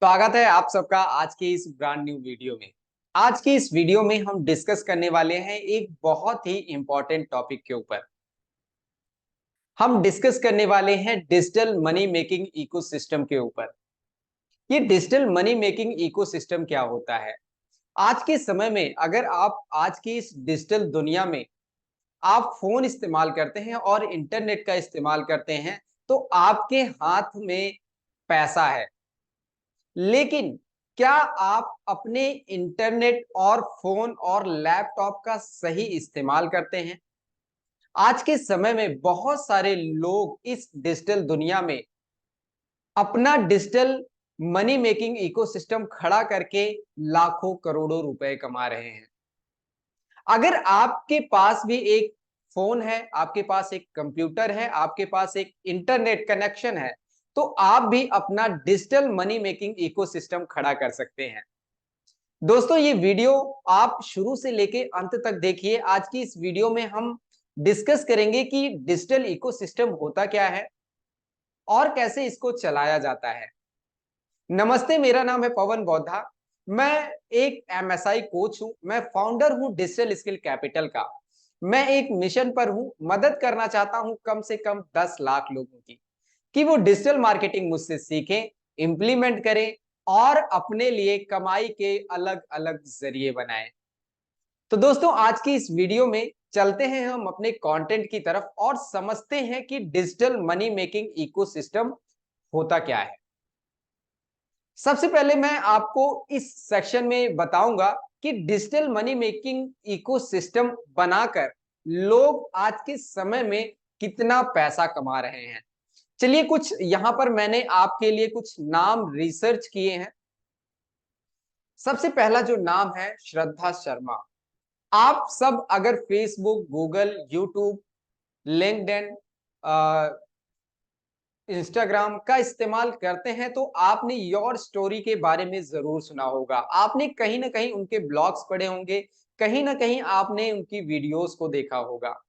स्वागत है आप सबका आज की इस ब्रांड न्यू वीडियो में। आज की इस वीडियो में हम डिस्कस करने वाले हैं एक बहुत ही इंपॉर्टेंट टॉपिक के ऊपर। हम डिस्कस करने वाले हैं डिजिटल मनी मेकिंग इकोसिस्टम के ऊपर। ये डिजिटल मनी मेकिंग इकोसिस्टम क्या होता है? आज के समय में अगर आप आज की इस डिजिटल दुनिया में आप फोन इस्तेमाल करते हैं और इंटरनेट का इस्तेमाल करते हैं, तो आपके हाथ में पैसा है। लेकिन क्या आप अपने इंटरनेट और फोन और लैपटॉप का सही इस्तेमाल करते हैं? आज के समय में बहुत सारे लोग इस डिजिटल दुनिया में अपना डिजिटल मनी मेकिंग इकोसिस्टम खड़ा करके लाखों करोड़ों रुपए कमा रहे हैं। अगर आपके पास भी एक फोन है, आपके पास एक कंप्यूटर है, आपके पास एक इंटरनेट कनेक्शन है, तो आप भी अपना डिजिटल मनी मेकिंग इकोसिस्टम खड़ा कर सकते हैं। दोस्तों, ये वीडियो आप शुरू से लेके अंत तक देखिए। आज की इस वीडियो में हम डिस्कस करेंगे कि डिजिटल इकोसिस्टम होता क्या है और कैसे इसको चलाया जाता है। नमस्ते, मेरा नाम है पवन बौद्धा। मैं एक एमएसआई कोच हूं। मैं फाउंडर हूं डिजिटल स्किल कैपिटल का। मैं एक मिशन पर हूं, मदद करना चाहता हूं कम से कम 10 लाख लोगों की, कि वो डिजिटल मार्केटिंग मुझसे सीखें, इंप्लीमेंट करें और अपने लिए कमाई के अलग अलग जरिए बनाएं। तो दोस्तों, आज की इस वीडियो में चलते हैं हम अपने कंटेंट की तरफ और समझते हैं कि डिजिटल मनी मेकिंग इकोसिस्टम होता क्या है। सबसे पहले मैं आपको इस सेक्शन में बताऊंगा कि डिजिटल मनी मेकिंग इकोसिस्टम बनाकर लोग आज के समय में कितना पैसा कमा रहे हैं। चलिए, कुछ यहां पर मैंने आपके लिए कुछ नाम रिसर्च किए हैं। सबसे पहला जो नाम है, श्रद्धा शर्मा। आप सब अगर Facebook, Google, YouTube, LinkedIn, Instagram का इस्तेमाल करते हैं, तो आपने योर स्टोरी के बारे में जरूर सुना होगा। आपने कहीं ना कहीं उनके ब्लॉग्स पढ़े होंगे, कहीं ना कहीं आपने उनकी वीडियोस को देखा होगा।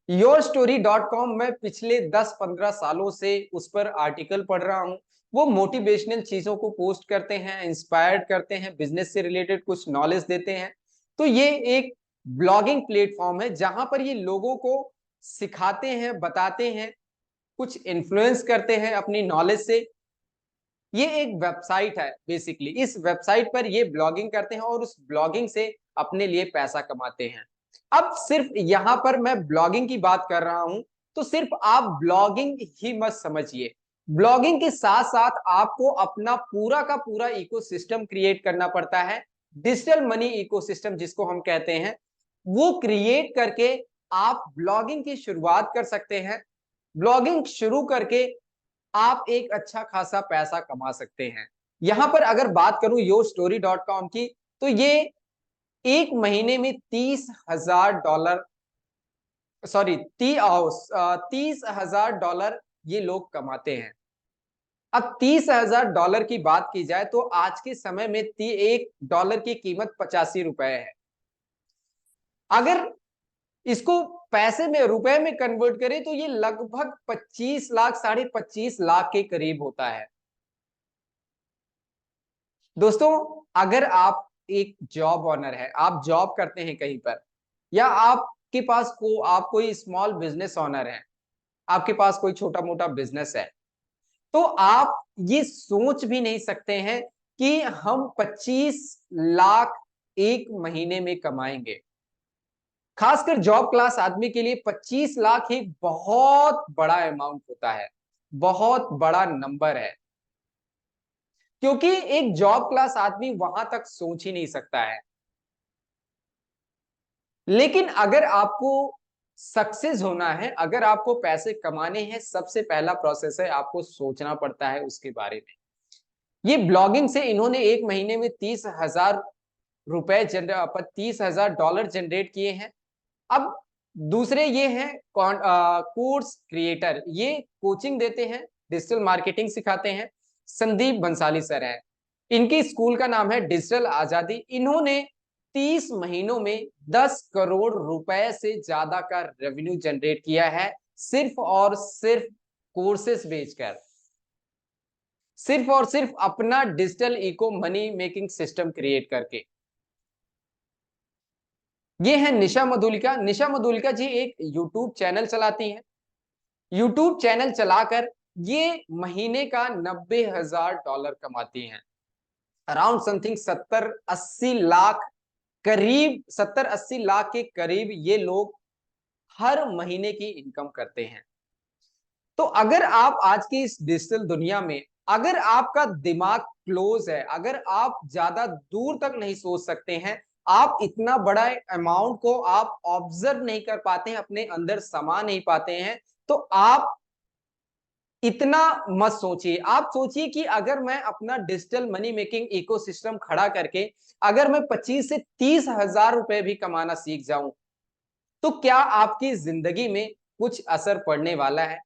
yourstory.com में पिछले 10-15 सालों से उस पर आर्टिकल पढ़ रहा हूं। वो मोटिवेशनल चीजों को पोस्ट करते हैं, इंस्पायर्ड करते हैं, बिजनेस से रिलेटेड कुछ नॉलेज देते हैं। तो ये एक ब्लॉगिंग प्लेटफॉर्म है जहां पर ये लोगों को सिखाते हैं, बताते हैं, कुछ इन्फ्लुएंस करते हैं अपनी नॉलेज से। ये एक वेबसाइट है बेसिकली। इस वेबसाइट पर ये ब्लॉगिंग करते हैं और उस ब्लॉगिंग से अपने लिए पैसा कमाते हैं। अब सिर्फ यहां पर मैं ब्लॉगिंग की बात कर रहा हूं, तो सिर्फ आप ब्लॉगिंग ही मत समझिए। ब्लॉगिंग के साथ साथ आपको अपना पूरा का पूरा इकोसिस्टम क्रिएट करना पड़ता है। डिजिटल मनी इकोसिस्टम जिसको हम कहते हैं, वो क्रिएट करके आप ब्लॉगिंग की शुरुआत कर सकते हैं। ब्लॉगिंग शुरू करके आप एक अच्छा खासा पैसा कमा सकते हैं। यहां पर अगर बात करूं yourstory.com की, तो ये एक महीने में 30,000 डॉलर, सॉरी 30,000 डॉलर ये लोग कमाते हैं। अब 30,000 डॉलर की बात की जाए तो आज के समय में एक डॉलर की कीमत 85 रुपए है। अगर इसको पैसे में, रुपए में कन्वर्ट करें तो ये लगभग 25 लाख, 25.5 लाख के करीब होता है। दोस्तों, अगर आप एक जॉब ऑनर है, आप जॉब करते हैं कहीं पर, या आपके पास आप कोई स्मॉल बिजनेस ऑनर है, आपके पास कोई छोटा मोटा बिजनेस है, तो आप ये सोच भी नहीं सकते हैं कि हम 25 लाख एक महीने में कमाएंगे। खासकर जॉब क्लास आदमी के लिए 25 लाख एक बहुत बड़ा अमाउंट होता है, बहुत बड़ा नंबर है। क्योंकि एक जॉब क्लास आदमी वहां तक सोच ही नहीं सकता है। लेकिन अगर आपको सक्सेस होना है, अगर आपको पैसे कमाने हैं, सबसे पहला प्रोसेस है आपको सोचना पड़ता है उसके बारे में। ये ब्लॉगिंग से इन्होंने एक महीने में 30,000 डॉलर जनरेट किए हैं। अब दूसरे ये हैं कोर्स क्रिएटर। ये कोचिंग देते हैं, डिजिटल मार्केटिंग सिखाते हैं। संदीप बंसाली सर हैं। इनकी स्कूल का नाम है डिजिटल आजादी। इन्होंने 30 महीनों में 10 करोड़ रुपए से ज्यादा का रेवेन्यू जनरेट किया है, सिर्फ और सिर्फ कोर्सेस बेचकर। सिर्फ और सिर्फ अपना digital eco money making system create करके। ये है निशा मधुलिका। निशा मधुलिका जी एक यूट्यूब चैनल चलाती हैं। यूट्यूब चैनल चलाकर ये महीने का $90,000 कमाती हैं। अराउंड समथिंग 70-80 लाख, करीब 70-80 लाख के करीब ये लोग हर महीने की इनकम करते हैं। तो अगर आप आज की इस डिजिटल दुनिया में, अगर आपका दिमाग क्लोज है, अगर आप ज्यादा दूर तक नहीं सोच सकते हैं, आप इतना बड़ा अमाउंट को आप ऑब्जर्व नहीं कर पाते हैं, अपने अंदर समा नहीं पाते हैं, तो आप इतना मत सोचिए। आप सोचिए कि अगर मैं अपना डिजिटल मनी मेकिंग इकोसिस्टम खड़ा करके अगर मैं 25 से 30 हजार रुपए भी कमाना सीख जाऊं, तो क्या आपकी जिंदगी में कुछ असर पड़ने वाला है?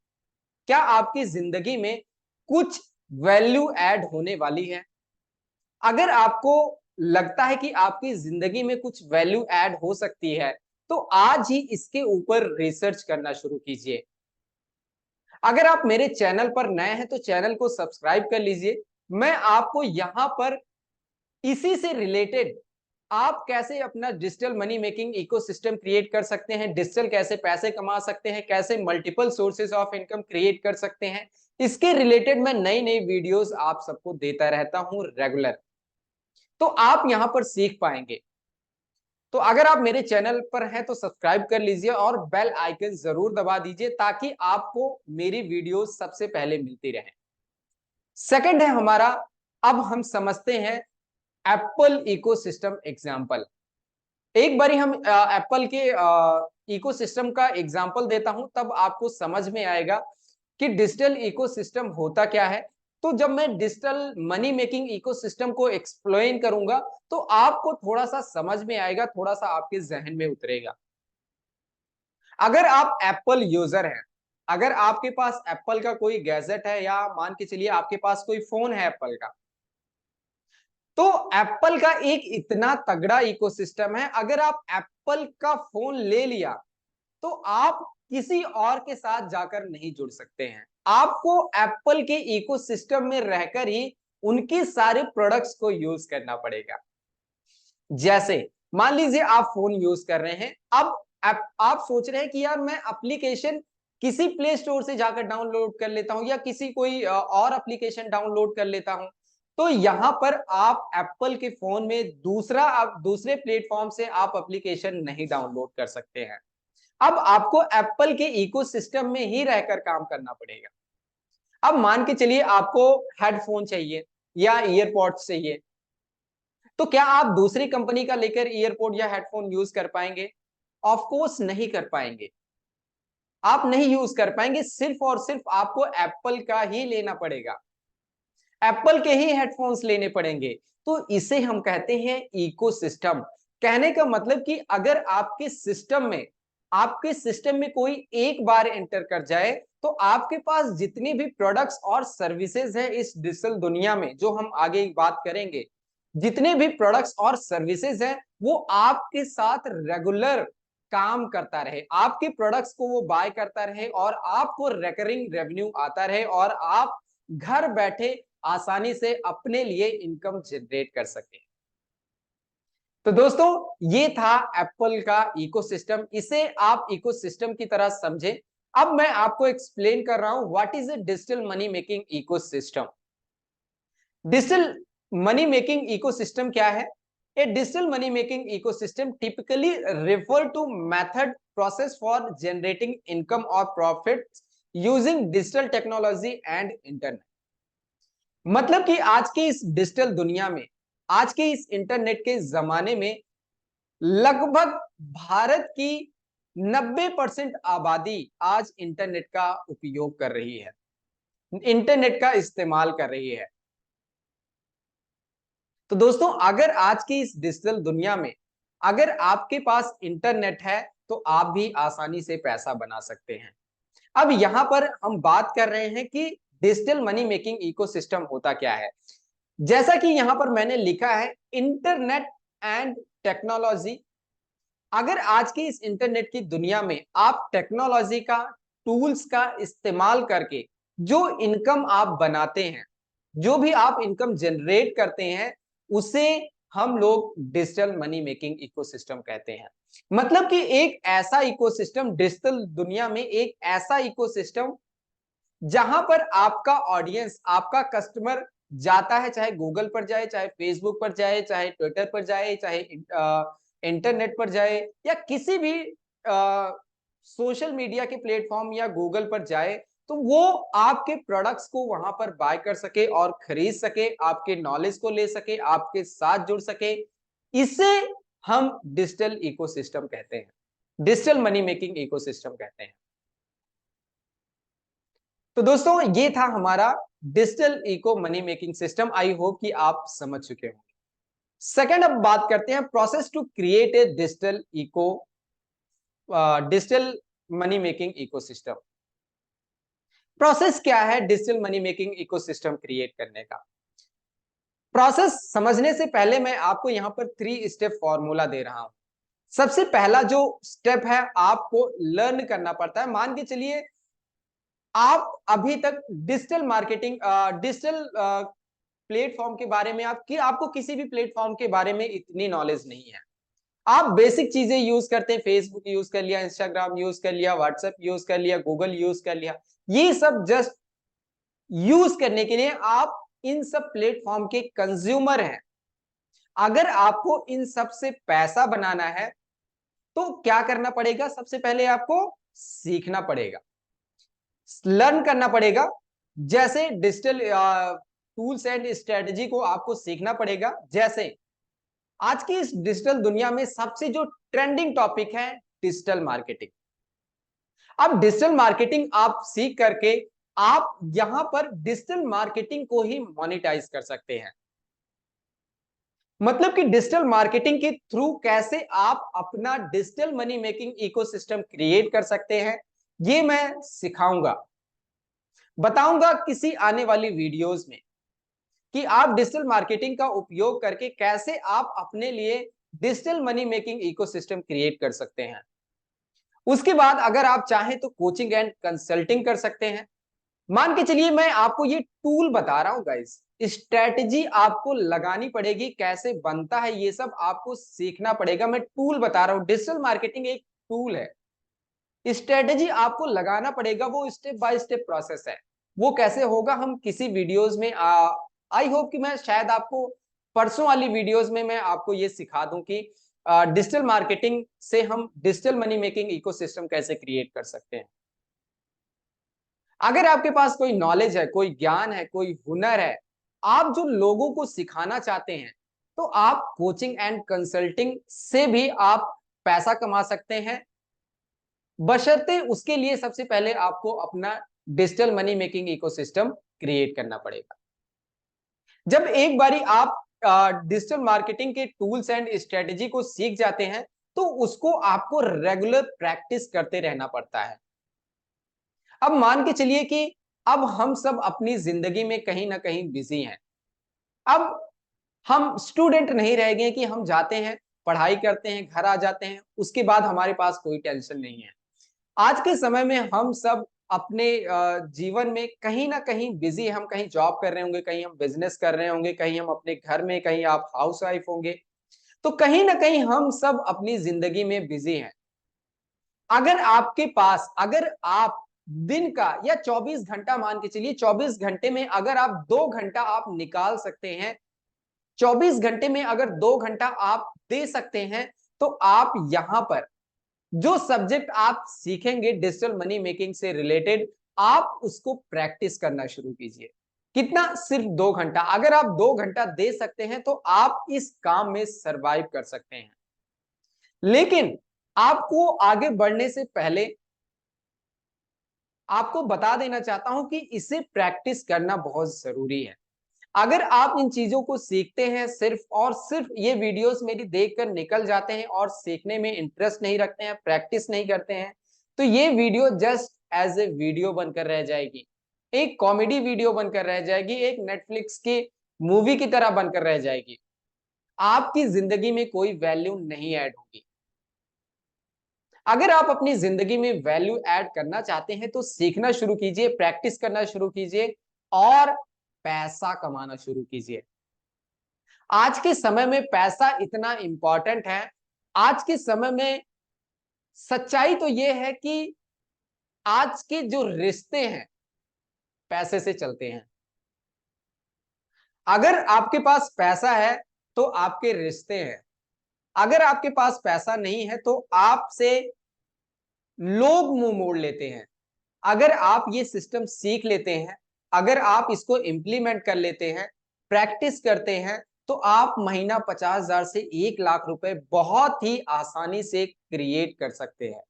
क्या आपकी जिंदगी में कुछ वैल्यू ऐड होने वाली है? अगर आपको लगता है कि आपकी जिंदगी में कुछ वैल्यू ऐड हो सकती है, तो आज ही इसके ऊपर रिसर्च करना शुरू कीजिए। अगर आप मेरे चैनल पर नए हैं तो चैनल को सब्सक्राइब कर लीजिए। मैं आपको यहां पर इसी से रिलेटेड आप कैसे अपना digital money making ecosystem create कर सकते हैं, डिजिटल कैसे पैसे कमा सकते हैं, कैसे multiple sources of income create कर सकते हैं, इसके रिलेटेड मैं नई नई वीडियोस आप सबको देता रहता हूं रेगुलर। तो आप यहां पर सीख पाएंगे। तो अगर आप मेरे चैनल पर हैं तो सब्सक्राइब कर लीजिए और बेल आइकन जरूर दबा दीजिए ताकि आपको मेरी वीडियो सबसे पहले मिलती रहे। सेकंड है हमारा, अब हम समझते हैं एप्पल इकोसिस्टम एग्जांपल। एक बारी हम एप्पल के इकोसिस्टम का एग्जांपल देता हूं, तब आपको समझ में आएगा कि डिजिटल इकोसिस्टम होता क्या है। तो जब मैं डिजिटल मनी मेकिंग इकोसिस्टम को एक्सप्लेन करूंगा तो आपको थोड़ा सा समझ में आएगा, थोड़ा सा आपके जहन में उतरेगा। अगर आप एप्पल यूजर हैं, अगर आपके पास एप्पल का कोई गैजेट है या मान के चलिए आपके पास कोई फोन है एप्पल का, तो एप्पल का एक इतना तगड़ा इकोसिस्टम है, अगर आप एप्पल का फोन ले लिया तो आप किसी और के साथ जाकर नहीं जुड़ सकते हैं। आपको एप्पल के इकोसिस्टम में रहकर ही उनके सारे प्रोडक्ट्स को यूज करना पड़ेगा। जैसे मान लीजिए आप फोन यूज कर रहे हैं, अब आप सोच रहे हैं कि यार मैं एप्लीकेशन किसी प्ले स्टोर से जाकर डाउनलोड कर लेता हूं या किसी कोई और एप्लीकेशन डाउनलोड कर लेता हूं। तो यहां पर आप एप्पल के फोन में दूसरा आप दूसरे प्लेटफॉर्म से आप एप्लीकेशन नहीं डाउनलोड कर सकते हैं। अब आपको एप्पल के इकोसिस्टम में ही रहकर काम करना पड़ेगा। अब मान के चलिए आपको हेडफोन चाहिए या ईयरपॉड्स चाहिए, तो क्या आप दूसरी कंपनी का लेकर ईयरपोड या हेडफोन यूज कर पाएंगे? ऑफ कोर्स नहीं कर पाएंगे। आप नहीं यूज कर पाएंगे, सिर्फ और सिर्फ आपको एप्पल का ही लेना पड़ेगा, एप्पल के ही हेडफोन्स लेने पड़ेंगे। तो इसे हम कहते हैं इकोसिस्टम। कहने का मतलब कि अगर आपके सिस्टम में कोई एक बार एंटर कर जाए तो आपके पास जितनी भी प्रोडक्ट्स और सर्विसेज हैं इस डिजिटल दुनिया में, जो हम आगे बात करेंगे, जितने भी प्रोडक्ट्स और सर्विसेज हैं वो आपके साथ रेगुलर काम करता रहे, आपके प्रोडक्ट्स को वो बाय करता रहे और आपको रिकरिंग रेवेन्यू आता रहे और आप घर बैठे आसानी से अपने लिए इनकम जनरेट कर सके। तो दोस्तों ये था एप्पल का इकोसिस्टम, इसे आप इकोसिस्टम की तरह समझें। अब मैं आपको एक्सप्लेन कर रहा हूं what is a digital money making ecosystem. Digital money making ecosystem क्या है? A digital money making ecosystem typically refer to method process for generating income और profit using digital technology and internet. मतलब कि आज की इस डिजिटल दुनिया में, आज के इस इंटरनेट के जमाने में लगभग भारत की 90% आबादी आज इंटरनेट का उपयोग कर रही है, इंटरनेट का इस्तेमाल कर रही है। तो दोस्तों अगर आज की इस डिजिटल दुनिया में अगर आपके पास इंटरनेट है तो आप भी आसानी से पैसा बना सकते हैं। अब यहां पर हम बात कर रहे हैं कि डिजिटल मनी मेकिंग इकोसिस्टम होता क्या है। जैसा कि यहां पर मैंने लिखा है इंटरनेट एंड टेक्नोलॉजी। अगर आज की इस इंटरनेट की दुनिया में आप टेक्नोलॉजी का, टूल्स का इस्तेमाल करके जो इनकम आप बनाते हैं, जो भी आप इनकम जनरेट करते हैं उसे हम लोग डिजिटल मनी मेकिंग इकोसिस्टम कहते हैं। मतलब कि एक ऐसा इकोसिस्टम, डिजिटल दुनिया में एक ऐसा इकोसिस्टम जहां पर आपका ऑडियंस, आपका कस्टमर जाता है, चाहे गूगल पर जाए, चाहे फेसबुक पर जाए, चाहे ट्विटर पर जाए, चाहे इंटरनेट पर जाए, या किसी भी सोशल मीडिया के प्लेटफॉर्म या गूगल पर जाए, तो वो आपके प्रोडक्ट्स को वहां पर बाय कर सके और खरीद सके, आपके नॉलेज को ले सके, आपके साथ जुड़ सके। इसे हम डिजिटल इकोसिस्टम कहते हैं, डिजिटल मनी मेकिंग इकोसिस्टम कहते हैं। तो दोस्तों, ये था हमारा digital eco money making system. I hope कि आप समझ चुके होंगे। सेकंड, अब बात करते हैं process to create a digital money making ecosystem. Process क्या है digital money making ecosystem create करने का? प्रोसेस समझने से पहले मैं आपको यहां पर 3 स्टेप फॉर्मूला दे रहा हूं। सबसे पहला जो स्टेप है, आपको लर्न करना पड़ता है। मान के चलिए आप अभी तक डिजिटल मार्केटिंग, डिजिटल प्लेटफॉर्म के बारे में, आपको किसी भी प्लेटफॉर्म के बारे में इतनी नॉलेज नहीं है। आप बेसिक चीजें यूज करते हैं, फेसबुक यूज कर लिया, इंस्टाग्राम यूज कर लिया, व्हाट्सएप यूज कर लिया, गूगल यूज कर लिया। ये सब जस्ट यूज करने के लिए आप इन सब प्लेटफॉर्म के कंज्यूमर हैं। अगर आपको इन सब से पैसा बनाना है तो क्या करना पड़ेगा? सबसे पहले आपको सीखना पड़ेगा, लर्न करना पड़ेगा। जैसे डिजिटल टूल्स एंड स्ट्रेटजी को आपको सीखना पड़ेगा। जैसे आज की इस डिजिटल दुनिया में सबसे जो ट्रेंडिंग टॉपिक है, डिजिटल मार्केटिंग। अब डिजिटल मार्केटिंग आप सीख करके आप यहां पर डिजिटल मार्केटिंग को ही मोनेटाइज कर सकते हैं। मतलब कि डिजिटल मार्केटिंग के थ्रू कैसे आप अपना digital money making ecosystem create कर सकते हैं, ये मैं सिखाऊंगा, बताऊंगा किसी आने वाली वीडियोस में कि आप डिजिटल मार्केटिंग का उपयोग करके कैसे आप अपने लिए digital money making ecosystem create कर सकते हैं। उसके बाद अगर आप चाहें तो कोचिंग एंड कंसल्टिंग कर सकते हैं। मान के चलिए मैं आपको ये टूल बता रहा हूं गाइस, स्ट्रेटजी आपको लगानी पड़ेगी, कैसे बनता है ये सब आपको सीखना पड़ेगा। मैं टूल बता रहा हूं, डिजिटल मार्केटिंग एक टूल है, स्ट्रेटजी आपको लगाना पड़ेगा, वो स्टेप बाय स्टेप प्रोसेस है। वो कैसे होगा हम किसी वीडियोस में, आई होप कि मैं शायद आपको परसों वाली वीडियोस में मैं आपको ये सिखा दूं कि डिजिटल मार्केटिंग से हम डिजिटल मनी मेकिंग इकोसिस्टम कैसे क्रिएट कर सकते हैं। अगर आपके पास कोई नॉलेज है, कोई ज्ञान है, कोई हुनर है, आप जो लोगों को सिखाना चाहते हैं, तो आप कोचिंग एंड कंसल्टिंग से भी आप पैसा कमा सकते हैं। बशर्ते उसके लिए सबसे पहले आपको अपना digital money making ecosystem create करना पड़ेगा। जब एक बारी आप डिजिटल मार्केटिंग के टूल्स एंड स्ट्रेटजी को सीख जाते हैं, तो उसको आपको रेगुलर प्रैक्टिस करते रहना पड़ता है। अब मान के चलिए कि अब हम सब अपनी जिंदगी में कहीं ना कहीं बिजी हैं। अब हम स्टूडेंट नहीं रह गए कि हम जाते हैं, पढ़ाई करते हैं, घर आ जाते हैं, उसके बाद हमारे पास कोई टेंशन नहीं है। आज के समय में हम सब अपने जीवन में कहीं ना कहीं बिजी, हम कहीं जॉब कर रहे होंगे, कहीं हम बिजनेस कर रहे होंगे, कहीं हम अपने घर में, कहीं आप हाउस वाइफ होंगे। तो कहीं ना कहीं हम सब अपनी जिंदगी में बिजी हैं। अगर आपके पास, अगर आप दिन का या 24 घंटा, मान के चलिए 24 घंटे में अगर आप 2 घंटा आप निकाल सकते हैं, 24 घंटे में अगर 2 घंटा आप दे सकते हैं, तो आप यहां पर जो सब्जेक्ट आप सीखेंगे डिजिटल मनी मेकिंग से रिलेटेड, आप उसको प्रैक्टिस करना शुरू कीजिए। कितना? सिर्फ 2 घंटा। अगर आप 2 घंटा दे सकते हैं तो आप इस काम में सरवाइव कर सकते हैं। लेकिन आपको आगे बढ़ने से पहले आपको बता देना चाहता हूं कि इसे प्रैक्टिस करना बहुत जरूरी है। अगर आप इन चीजों को सीखते हैं सिर्फ और सिर्फ ये वीडियोस मेरी देखकर निकल जाते हैं और सीखने में इंटरेस्ट नहीं रखते हैं, प्रैक्टिस नहीं करते हैं, तो ये video just as a video बनकर रह जाएगी, एक कॉमेडी वीडियो बनकर रह जाएगी, एक नेटफ्लिक्स की मूवी की तरह बनकर रह जाएगी। आपकी जिंदगी में कोई वैल्यू नहीं ऐड होगी। अगर आप अपनी जिंदगी में वैल्यू ऐड करना चाहते हैं तो सीखना शुरू कीजिए, प्रैक्टिस करना शुरू कीजिए, और पैसा कमाना शुरू कीजिए। आज के समय में पैसा इतना इंपॉर्टेंट है। आज के समय में सच्चाई तो यह है कि आज के जो रिश्ते हैं पैसे से चलते हैं। अगर आपके पास पैसा है तो आपके रिश्ते हैं। अगर आपके पास पैसा नहीं है तो आपसे लोग मुंह मोड़ लेते हैं। अगर आप ये सिस्टम सीख लेते हैं, अगर आप इसको इंप्लीमेंट कर लेते हैं, प्रैक्टिस करते हैं, तो आप महीना 50,000 से 1 लाख रुपए बहुत ही आसानी से क्रिएट कर सकते हैं।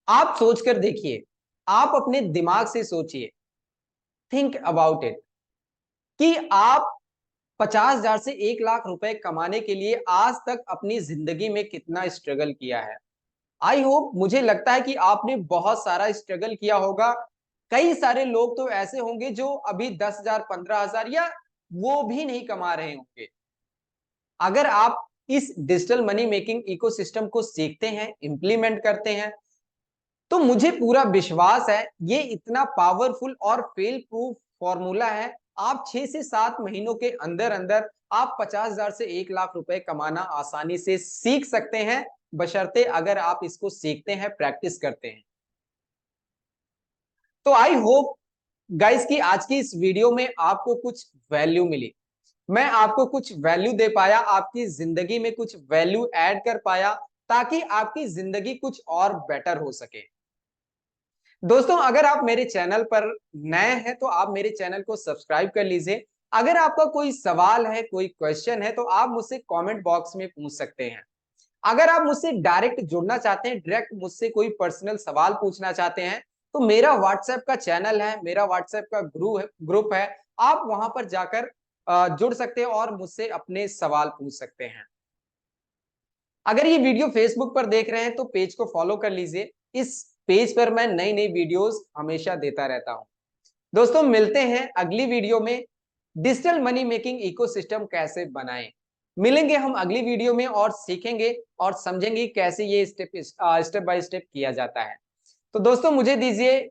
आप सोचकर देखिए, आप अपने दिमाग से सोचिए, थिंक अबाउट इट, कि आप 50,000 से 1 लाख रुपए कमाने के लिए आज तक अपनी जिंदगी में कितना स्ट्रगल किया है। आई होप, मुझे लगता है कि आपने बहुत सारा स्ट्रगल किया होगा। कई सारे लोग तो ऐसे होंगे जो अभी 10,000, 15,000 या वो भी नहीं कमा रहे होंगे। अगर आप इस डिजिटल मनी मेकिंग इकोसिस्टम को सीखते हैं, इंप्लीमेंट करते हैं, तो मुझे पूरा विश्वास है ये इतना पावरफुल और फेल प्रूफ फॉर्मूला है। आप 6 से 7 महीनों के अंदर अंदर आप 50,000 से 1 लाख रुपए कमाना आसानी से सीख सकते हैं, बशर्ते अगर आप इसको सीखते हैं, प्रैक्टिस करते हैं। तो आई होप गाइस कि आज की इस वीडियो में आपको कुछ वैल्यू मिली। मैं आपको कुछ वैल्यू दे पाया, आपकी जिंदगी में कुछ वैल्यू ऐड कर पाया, ताकि आपकी जिंदगी कुछ और बेटर हो सके। दोस्तों, अगर आप मेरे चैनल पर नए हैं तो आप मेरे चैनल को सब्सक्राइब कर लीजिए। अगर आपका कोई सवाल है, कोई क्वेश्चन है, तो आप मुझसे कमेंट बॉक्स में पूछ सकते हैं। अगर आप मुझसे डायरेक्ट जुड़ना चाहते हैं, डायरेक्ट मुझसे कोई पर्सनल सवाल पूछना चाहते हैं, तो मेरा व्हाट्सएप का चैनल है, मेरा व्हाट्सएप का ग्रुप है। आप वहां पर जाकर जुड़ सकते हैं और मुझसे अपने सवाल पूछ सकते हैं। अगर ये वीडियो फेसबुक पर देख रहे हैं तो पेज को फॉलो कर लीजिए। इस पेज पर मैं नई नई वीडियोस हमेशा देता रहता हूं। दोस्तों, मिलते हैं अगली वीडियो में। डिजिटल मनी मेकिंग इकोसिस्टम कैसे बनाएं। मिलेंगे हम अगली वीडियो में और सीखेंगे और समझेंगे कैसे ये स्टेप बाय स्टेप किया जाता है। तो दोस्तों, मुझे दीजिए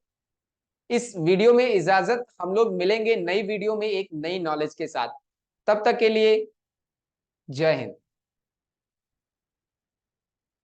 इस वीडियो में इजाजत। हम लोग मिलेंगे नई वीडियो में एक नई नॉलेज के साथ। तब तक के लिए जय हिंद।